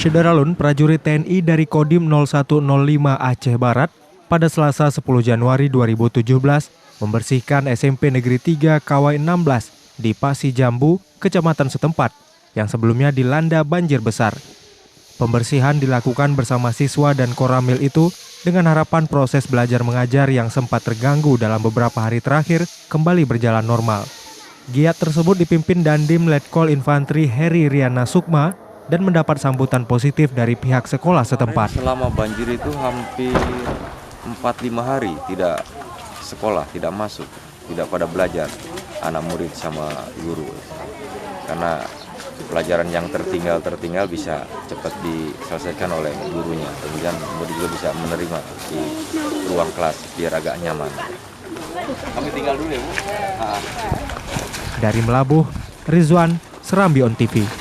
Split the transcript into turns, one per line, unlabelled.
Syederalun, prajurit TNI dari Kodim 0105 Aceh Barat, pada Selasa 10 Januari 2017 membersihkan SMP Negeri 3 Kawai 16 di Pasi Jambu, kecamatan setempat, yang sebelumnya dilanda banjir besar. Pembersihan dilakukan bersama siswa dan koramil itu dengan harapan proses belajar mengajar yang sempat terganggu dalam beberapa hari terakhir kembali berjalan normal. Giat tersebut dipimpin Dandim Letkol Infantri Heri Riana Sukma dan mendapat sambutan positif dari pihak sekolah setempat.
Selama banjir itu hampir 4-5 hari tidak sekolah, tidak masuk, tidak pada belajar anak murid sama guru. Karena pelajaran yang tertinggal bisa cepat diselesaikan oleh gurunya. Kemudian murid juga bisa menerima di ruang kelas biar agak nyaman. Kami tinggal dulu ya, Bu.
Dari Melabuh, Rizwan, Serambi On TV.